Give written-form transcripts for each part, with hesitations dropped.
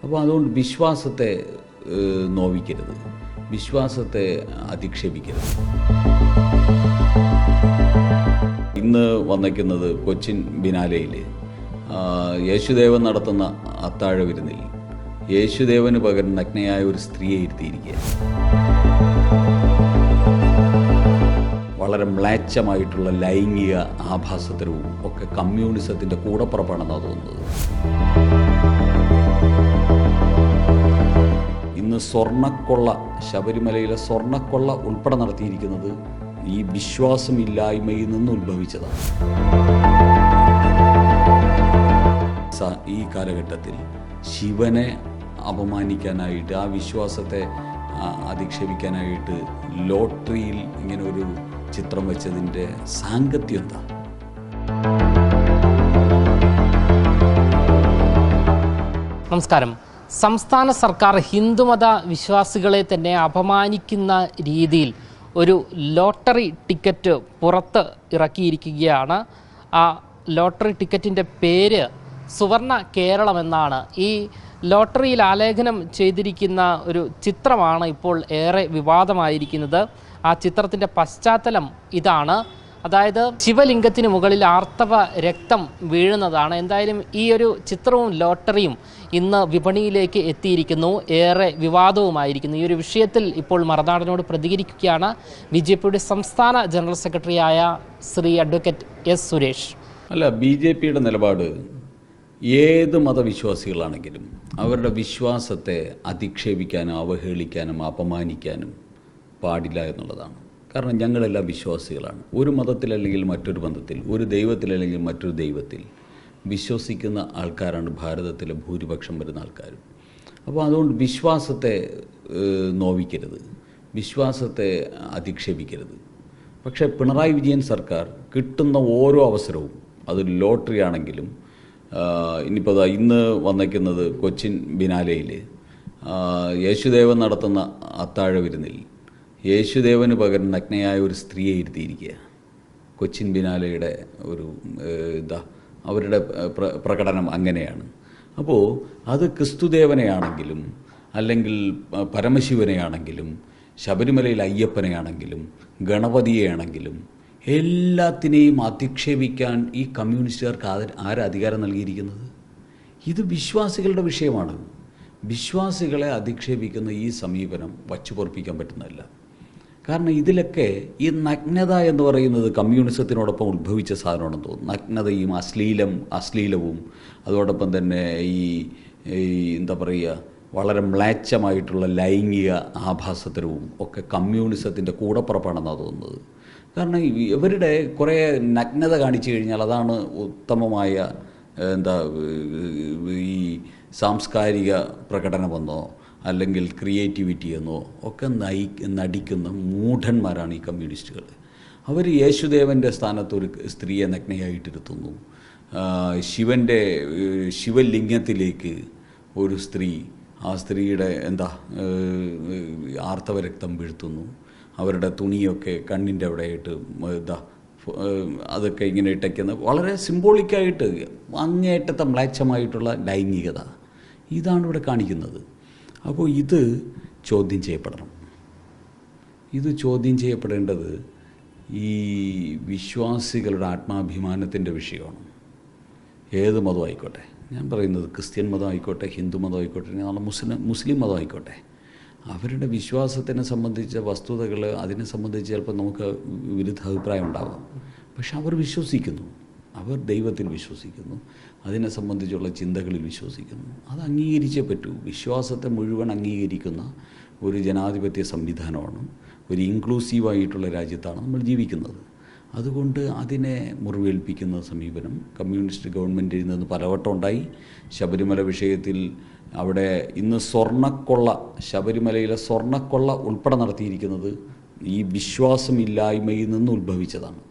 അപ്പോൾ അതുകൊണ്ട് വിശ്വാസത്തെ നോവിക്കരുത്, വിശ്വാസത്തെ അധിക്ഷേപിക്കരുത്. ഇന്ന് വന്നിരിക്കുന്നത് കൊച്ചിൻ ബിനാലയിൽ യേശുദേവൻ നടത്തുന്ന അത്താഴ വിരുന്നിൽ യേശുദേവന് പകരം നഗ്നയായ ഒരു സ്ത്രീയെ ഇരുത്തിയിരിക്കുക. വളരെ മ്ലേച്ഛമായിട്ടുള്ള ലൈംഗിക ആഭാസത്തരവും ഒക്കെ കമ്മ്യൂണിസത്തിൻ്റെ കൂടപ്പുറപ്പാണെന്നാണ് തോന്നുന്നത്. ഇന്ന് സ്വർണ്ണക്കൊള്ള, ശബരിമലയിലെ സ്വർണ്ണക്കൊള്ള ഉൾപ്പെടെ നടത്തിയിരിക്കുന്നത് ഈ വിശ്വാസമില്ലായ്മയിൽ നിന്ന് ഉത്ഭവിച്ചതാണ്. ഈ കാലഘട്ടത്തിൽ ശിവനെ അപമാനിക്കാനായിട്ട്, ആ വിശ്വാസത്തെ അധിക്ഷേപിക്കാനായിട്ട് ലോട്ടറിയിൽ ഇങ്ങനെ ഒരു ചിത്രം വെച്ചതിൻ്റെ സാങ്കത്യം എന്താ? നമസ്കാരം. സംസ്ഥാന സർക്കാർ ഹിന്ദുമത വിശ്വാസികളെ തന്നെ അപമാനിക്കുന്ന രീതിയിൽ ഒരു ലോട്ടറി ടിക്കറ്റ് പുറത്ത് ഇറക്കിയിരിക്കുകയാണ്. ആ ലോട്ടറി ടിക്കറ്റിൻ്റെ പേര് സുവർണ കേരളം എന്നാണ്. ഈ ലോട്ടറിയിൽ ആലേഖനം ചെയ്തിരിക്കുന്ന ഒരു ചിത്രമാണ് ഇപ്പോൾ ഏറെ വിവാദമായിരിക്കുന്നത്. ആ ചിത്രത്തിൻ്റെ പശ്ചാത്തലം ഇതാണ്. അതായത് ശിവലിംഗത്തിന് മുകളിൽ ആർത്തവ രക്തം വീഴുന്നതാണ്. എന്തായാലും ഈ ഒരു ചിത്രവും ലോട്ടറിയും ഇന്ന് വിപണിയിലേക്ക് എത്തിയിരിക്കുന്നു, ഏറെ വിവാദവുമായിരിക്കുന്നു. ഈ ഒരു വിഷയത്തിൽ ഇപ്പോൾ മറുനാടനോട് പ്രതികരിക്കുകയാണ് BJPയുടെ സംസ്ഥാന ജനറൽ സെക്രട്ടറിയായ ശ്രീ അഡ്വക്കേറ്റ് എസ് സുരേഷ്. അല്ല, BJPയുടെ നിലപാട് ഏത് മതവിശ്വാസികളാണെങ്കിലും അവരുടെ വിശ്വാസത്തെ അധിക്ഷേപിക്കാനും അവഹേളിക്കാനും അപമാനിക്കാനും പാടില്ല എന്നുള്ളതാണ്. കാരണം ഞങ്ങളെല്ലാം വിശ്വാസികളാണ്. ഒരു മതത്തിലല്ലെങ്കിൽ മറ്റൊരു മതത്തിൽ, ഒരു ദൈവത്തിലല്ലെങ്കിൽ മറ്റൊരു ദൈവത്തിൽ വിശ്വസിക്കുന്ന ആൾക്കാരാണ് ഭാരതത്തിലെ ഭൂരിപക്ഷം വരുന്ന ആൾക്കാരും. അപ്പോൾ അതുകൊണ്ട് വിശ്വാസത്തെ നോവിക്കരുത്, വിശ്വാസത്തെ അധിക്ഷേപിക്കരുത്. പക്ഷേ പിണറായി വിജയൻ സർക്കാർ കിട്ടുന്ന ഓരോ അവസരവും, അത് ലോട്ടറി ആണെങ്കിലും, ഇനിയിപ്പോൾ ഇന്ന് വന്നിരിക്കുന്നത് കൊച്ചിൻ ബിനാലയിൽ യേശുദേവൻ നടത്തുന്ന അത്താഴ വിരുന്നിൽ യേശുദേവന് പകരം നഗ്നയായ ഒരു സ്ത്രീയെ ഇരുത്തിയിരിക്കുക. കൊച്ചിൻ ബിനാലയുടെ ഒരു അവരുടെ പ്രകടനം അങ്ങനെയാണ്. അപ്പോൾ അത് ക്രിസ്തുദേവനെയാണെങ്കിലും അല്ലെങ്കിൽ പരമശിവനെയാണെങ്കിലും ശബരിമലയിൽ അയ്യപ്പനെയാണെങ്കിലും ഗണപതിയെയാണെങ്കിലും എല്ലാത്തിനെയും അധിക്ഷേപിക്കാൻ ഈ കമ്മ്യൂണിസ്റ്റുകാർക്ക് ആരധികാരം നൽകിയിരിക്കുന്നത്? ഇത് വിശ്വാസികളുടെ വിഷയമാണ്. വിശ്വാസികളെ അധിക്ഷേപിക്കുന്ന ഈ സമീപനം വച്ചുപൊറപ്പിക്കാൻ പറ്റുന്നതല്ല. കാരണം ഇതിലൊക്കെ ഈ നഗ്നത എന്ന് പറയുന്നത് കമ്മ്യൂണിസത്തിനോടൊപ്പം ഉത്ഭവിച്ച സാധനമാണെന്ന് തോന്നുന്നു. നഗ്നതയും അശ്ലീലവും അതോടൊപ്പം തന്നെ ഈ എന്താ പറയുക, വളരെ മ്ലേച്ഛമായിട്ടുള്ള ലൈംഗിക ആഭാസത്തരവും ഒക്കെ കമ്മ്യൂണിസത്തിൻ്റെ കൂടപ്പുറപ്പാണെന്നാണ് തോന്നുന്നത്. കാരണം ഇവരുടെ കുറേ നഗ്നത കാണിച്ചു കഴിഞ്ഞാൽ അതാണ് ഉത്തമമായ ഈ സാംസ്കാരിക പ്രകടനമെന്നോ അല്ലെങ്കിൽ ക്രിയേറ്റിവിറ്റി എന്നോ ഒക്കെ നടിക്കുന്ന മൂഢന്മാരാണ് ഈ കമ്മ്യൂണിസ്റ്റുകൾ. അവർ യേശുദേവൻ്റെ സ്ഥാനത്ത് ഒരു സ്ത്രീയെ നഗ്നയായിട്ടിരുത്തുന്നു. ശിവലിംഗത്തിലേക്ക് ഒരു സ്ത്രീ, ആ സ്ത്രീയുടെ ആർത്തവരക്തം വീഴ്ത്തുന്നു. അവരുടെ തുണിയൊക്കെ കണ്ണിൻ്റെ അവിടെയായിട്ട് അതൊക്കെ ഇങ്ങനെ ഇട്ടയ്ക്കുന്ന വളരെ സിംബോളിക്കായിട്ട് അങ്ങേയറ്റത്തെ മ്ലേച്ഛമായിട്ടുള്ള ലൈംഗികത ഇതാണ് ഇവിടെ കാണിക്കുന്നത്. അപ്പോൾ ഇത് ചോദ്യം ചെയ്യപ്പെടണം. ഇത് ചോദ്യം ചെയ്യപ്പെടേണ്ടത് ഈ വിശ്വാസികളുടെ ആത്മാഭിമാനത്തിൻ്റെ വിഷയമാണ്. ഏത് മതമായിക്കോട്ടെ, ഞാൻ പറയുന്നത് ക്രിസ്ത്യൻ മതമായിക്കോട്ടെ, ഹിന്ദു മതമായിക്കോട്ടെ, നാളെ മുസ്ലിം മതമായിക്കോട്ടെ, അവരുടെ വിശ്വാസത്തിനെ സംബന്ധിച്ച വസ്തുതകൾ, അതിനെ സംബന്ധിച്ച് ചിലപ്പോൾ നമുക്ക് വിരുദ്ധ അഭിപ്രായം ഉണ്ടാവാം. പക്ഷെ അവർ വിശ്വസിക്കുന്നു, അവർ ദൈവത്തിൽ വിശ്വസിക്കുന്നു, അതിനെ സംബന്ധിച്ചുള്ള ചിന്തകളിൽ വിശ്വസിക്കുന്നു. അത് അംഗീകരിച്ചേ പറ്റൂ. വിശ്വാസത്തെ മുഴുവൻ അംഗീകരിക്കുന്ന ഒരു ജനാധിപത്യ സംവിധാനമാണ്, ഒരു ഇൻക്ലൂസീവായിട്ടുള്ള രാജ്യത്താണ് നമ്മൾ ജീവിക്കുന്നത്. അതുകൊണ്ട് അതിനെ മുറിവേൽപ്പിക്കുന്ന സമീപനം കമ്മ്യൂണിസ്റ്റ് ഗവൺമെൻറ്റിൽ നിന്ന് പലവട്ടം ഉണ്ടായി. ശബരിമല വിഷയത്തിൽ അവിടെ ഇന്ന് സ്വർണ്ണക്കൊള്ള, ശബരിമലയിലെ സ്വർണ്ണക്കൊള്ള ഉൾപ്പെടെ നടത്തിയിരിക്കുന്നത് ഈ വിശ്വാസമില്ലായ്മയിൽ നിന്ന് ഉത്ഭവിച്ചതാണ്.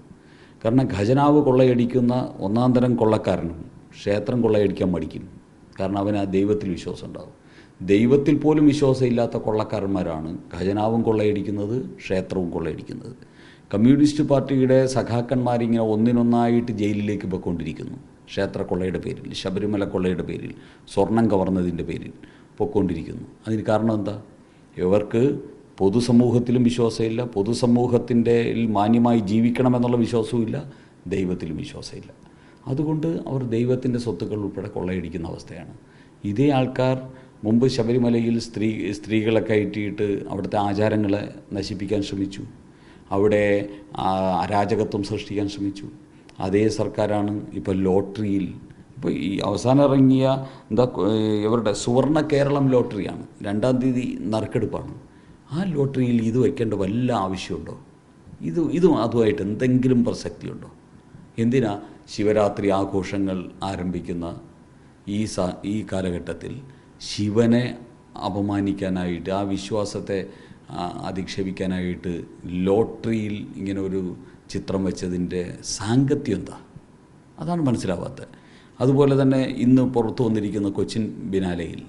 കാരണം ഖജനാവ് കൊള്ളയടിക്കുന്ന ഒന്നാം തരം കൊള്ളക്കാരനും ക്ഷേത്രം കൊള്ളയടിക്കാൻ മടിക്കും. കാരണം അവന് ആ ദൈവത്തിൽ വിശ്വാസം ഉണ്ടാകും. ദൈവത്തിൽ പോലും വിശ്വാസമില്ലാത്ത കൊള്ളക്കാരന്മാരാണ് ഖജനാവും കൊള്ളയടിക്കുന്നത്, ക്ഷേത്രവും കൊള്ളയടിക്കുന്നത്. കമ്മ്യൂണിസ്റ്റ് പാർട്ടിയുടെ സഖാക്കന്മാരിങ്ങനെ ഒന്നിനൊന്നായിട്ട് ജയിലിലേക്ക് പോയിക്കൊണ്ടിരിക്കുന്നു. ക്ഷേത്ര കൊള്ളയുടെ പേരിൽ, ശബരിമല കൊള്ളയുടെ പേരിൽ, സ്വർണം കവർന്നതിൻ്റെ പേരിൽ പൊയ്ക്കൊണ്ടിരിക്കുന്നു. അതിന് കാരണം എന്താ? ഇവർക്ക് പൊതുസമൂഹത്തിലും വിശ്വാസമില്ല, പൊതുസമൂഹത്തിൻ്റെ മാന്യമായി ജീവിക്കണമെന്നുള്ള വിശ്വാസവുമില്ല, ദൈവത്തിലും വിശ്വാസമില്ല. അതുകൊണ്ട് അവർ ദൈവത്തിൻ്റെ സ്വത്തുക്കൾ ഉൾപ്പെടെ കൊള്ളയടിക്കുന്ന അവസ്ഥയാണ്. ഇതേ ആൾക്കാർ മുമ്പ് ശബരിമലയിൽ സ്ത്രീകളെ കയറ്റിയിട്ട് അവിടുത്തെ ആചാരങ്ങളെ നശിപ്പിക്കാൻ ശ്രമിച്ചു, അവിടെ അരാജകത്വം സൃഷ്ടിക്കാൻ ശ്രമിച്ചു. അതേ സർക്കാരാണ് ഇപ്പോൾ ലോട്ടറിയിൽ, ഇപ്പോൾ ഈ അവസാനം ഇറങ്ങിയ ഇവരുടെ സുവർണ കേരളം ലോട്ടറിയാണ്, 2-ാം തീയതി നറുക്കെടുപ്പാണ്. ആ ലോട്ടറിയിൽ ഇത് വയ്ക്കേണ്ട വല്ല ആവശ്യമുണ്ടോ? ഇതും അതുമായിട്ട് എന്തെങ്കിലും പ്രസക്തിയുണ്ടോ? എന്തിനാ ശിവരാത്രി ആഘോഷങ്ങൾ ആരംഭിക്കുന്ന ഈ കാലഘട്ടത്തിൽ ശിവനെ അപമാനിക്കാനായിട്ട്, ആ വിശ്വാസത്തെ അധിക്ഷേപിക്കാനായിട്ട് ലോട്ടറിയിൽ ഇങ്ങനെ ഒരു ചിത്രം വെച്ചതിൻ്റെ സാങ്കത്യം എന്താ? അതാണ് മനസ്സിലാവാത്തത്. അതുപോലെ തന്നെ ഇന്ന് പുറത്തു വന്നിരിക്കുന്ന കൊച്ചിൻ ബിനാലയിൽ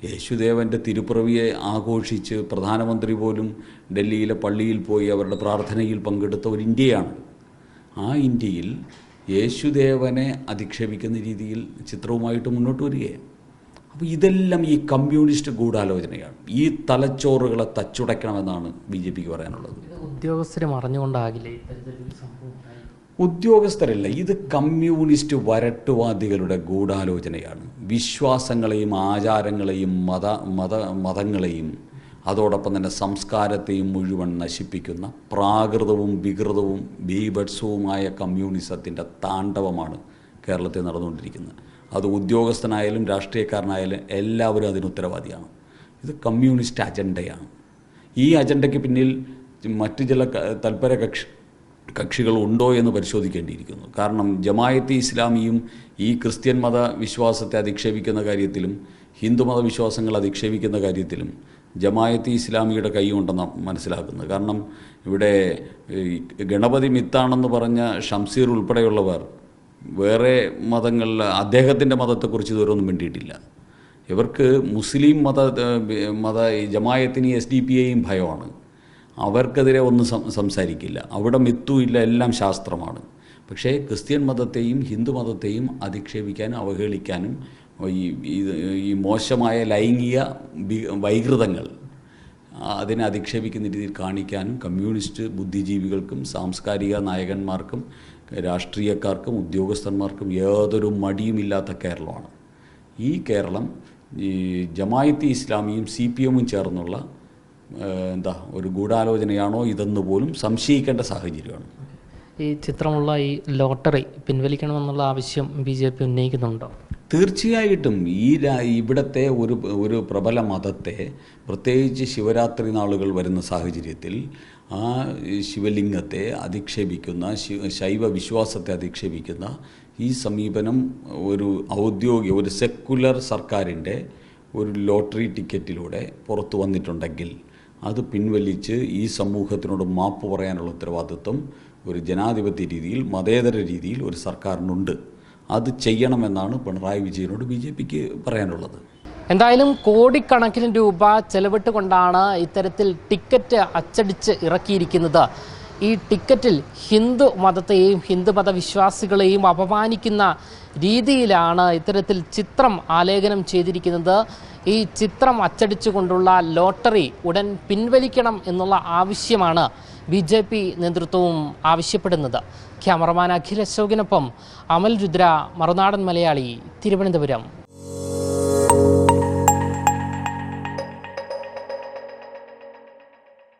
യേശുദേവൻ്റെ തിരുപ്പിറവിയെ ആഘോഷിച്ച് പ്രധാനമന്ത്രി പോലും ഡൽഹിയിലെ പള്ളിയിൽ പോയി അവരുടെ പ്രാർത്ഥനയിൽ പങ്കെടുത്ത ഒരു ഇന്ത്യയാണ്. ആ ഇന്ത്യയിൽ യേശുദേവനെ അധിക്ഷേപിക്കുന്ന രീതിയിൽ ചിത്രവുമായിട്ട് മുന്നോട്ട് വരികയാണ്. അപ്പോൾ ഇതെല്ലാം ഈ കമ്മ്യൂണിസ്റ്റ് ഗൂഢാലോചനയാണ്. ഈ തലച്ചോറുകളെ തച്ചുടയ്ക്കണമെന്നാണ് BJPക്ക് പറയാനുള്ളത്. ഉദ്യോഗസ്ഥരും അറിഞ്ഞുകൊണ്ടാകില്ലേ? ഉദ്യോഗസ്ഥരല്ല, ഇത് കമ്മ്യൂണിസ്റ്റ് വരട്ടുവാദികളുടെ ഗൂഢാലോചനയാണ്. വിശ്വാസങ്ങളെയും ആചാരങ്ങളെയും മതങ്ങളെയും അതോടൊപ്പം തന്നെ സംസ്കാരത്തെയും മുഴുവൻ നശിപ്പിക്കുന്ന പ്രാകൃതവും വികൃതവും ബീഭത്സവുമായ കമ്മ്യൂണിസത്തിൻ്റെ താണ്ഡവമാണ് കേരളത്തിൽ നടന്നുകൊണ്ടിരിക്കുന്നത്. അത് ഉദ്യോഗസ്ഥനായാലും രാഷ്ട്രീയക്കാരനായാലും എല്ലാവരും അതിന് ഉത്തരവാദിയാണ്. ഇത് കമ്മ്യൂണിസ്റ്റ് അജണ്ടയാണ്. ഈ അജണ്ടയ്ക്ക് പിന്നിൽ മറ്റു ചില തൽപര കക്ഷികൾ ഉണ്ടോ എന്ന് പരിശോധിക്കേണ്ടിയിരിക്കുന്നു. കാരണം ജമായത്തെ ഇസ്ലാമിയും ഈ ക്രിസ്ത്യൻ മത വിശ്വാസത്തെ അധിക്ഷേപിക്കുന്ന കാര്യത്തിലും ഹിന്ദുമത വിശ്വാസങ്ങൾ അധിക്ഷേപിക്കുന്ന കാര്യത്തിലും ജമായത്തെ ഇസ്ലാമിയുടെ കൈയുണ്ടെന്ന് മനസ്സിലാക്കുന്നത്. കാരണം ഇവിടെ ഗണപതി മിത്താണെന്ന് പറഞ്ഞ ഷംസീർ ഉൾപ്പെടെയുള്ളവർ വേറെ മതങ്ങളിൽ അദ്ദേഹത്തിൻ്റെ മതത്തെക്കുറിച്ച് ഇതുവരെയൊന്നും വേണ്ടിയിട്ടില്ല. ഇവർക്ക് മുസ്ലിം മത ജമായത്തിന് SDPയെയും ഭയമാണ്. അവർക്കെതിരെ ഒന്നും സംസാരിക്കില്ല. അവിടെ മിത്തുമില്ല, എല്ലാം ശാസ്ത്രമാണ്. പക്ഷേ ക്രിസ്ത്യൻ മതത്തെയും ഹിന്ദു മതത്തെയും അധിക്ഷേപിക്കാനും അവഹേളിക്കാനും ഈ മോശമായ ലൈംഗിക വൈകൃതങ്ങൾ അതിനെ അധിക്ഷേപിക്കുന്ന രീതിയിൽ കാണിക്കാനും കമ്മ്യൂണിസ്റ്റ് ബുദ്ധിജീവികൾക്കും സാംസ്കാരിക നായകന്മാർക്കും രാഷ്ട്രീയക്കാർക്കും ഉദ്യോഗസ്ഥന്മാർക്കും യാതൊരു മടിയുമില്ലാത്ത കേരളമാണ്. ഈ കേരളം ഈ ജമായത്തെ ഇസ്ലാമിയും CPMും ചേർന്നുള്ള ഒരു ഗൂഢാലോചനയാണോ ഇതെന്ന് പോലും സംശയിക്കേണ്ട സാഹചര്യമാണ്. ഈ ചിത്രമുള്ള ഈ ലോട്ടറി പിൻവലിക്കണമെന്നുള്ള ആവശ്യം BJP ഉന്നയിക്കുന്നുണ്ടോ? തീർച്ചയായിട്ടും ഇവിടുത്തെ ഒരു പ്രബല മതത്തെ, പ്രത്യേകിച്ച് ശിവരാത്രി നാളുകൾ വരുന്ന സാഹചര്യത്തിൽ ആ ശിവലിംഗത്തെ അധിക്ഷേപിക്കുന്ന, ശൈവ വിശ്വാസത്തെ അധിക്ഷേപിക്കുന്ന ഈ സമീപനം ഒരു സെക്കുലർ സർക്കാരിൻ്റെ ഒരു ലോട്ടറി ടിക്കറ്റിലൂടെ പുറത്തു വന്നിട്ടുണ്ടെങ്കിൽ അത് പിൻവലിച്ച് ഈ സമൂഹത്തിനോട് മാപ്പ് പറയാനുള്ള ഉത്തരവാദിത്വം ഒരു ജനാധിപത്യ രീതിയിൽ, മതേതര രീതിയിൽ ഒരു സർക്കാരിനുണ്ട്. അത് ചെയ്യണമെന്നാണ് പിണറായി വിജയനോട് BJPക്ക് പറയാനുള്ളത്. എന്തായാലും കോടിക്കണക്കിന് രൂപ ചെലവിട്ടുകൊണ്ടാണ് ഇത്തരത്തിൽ ടിക്കറ്റ് അച്ചടിച്ച് ഇറക്കിയിരിക്കുന്നത്. ഈ ടിക്കറ്റിൽ ഹിന്ദു മതത്തെയും ഹിന്ദുമത വിശ്വാസികളെയും അപമാനിക്കുന്ന രീതിയിലാണ് ഇത്തരത്തിൽ ചിത്രം ആലേഖനം ചെയ്തിരിക്കുന്നത്. ഈ ചിത്രം അച്ചടിച്ചുകൊണ്ടുള്ള ലോട്ടറി ഉടൻ പിൻവലിക്കണം എന്നുള്ള ആവശ്യമാണ് BJP നേതൃത്വവും ആവശ്യപ്പെടുന്നത്. ക്യാമറമാൻ അഖിൽ അശോകിനൊപ്പം അമൽ രുദ്ര, മറുനാടൻ മലയാളി, തിരുവനന്തപുരം.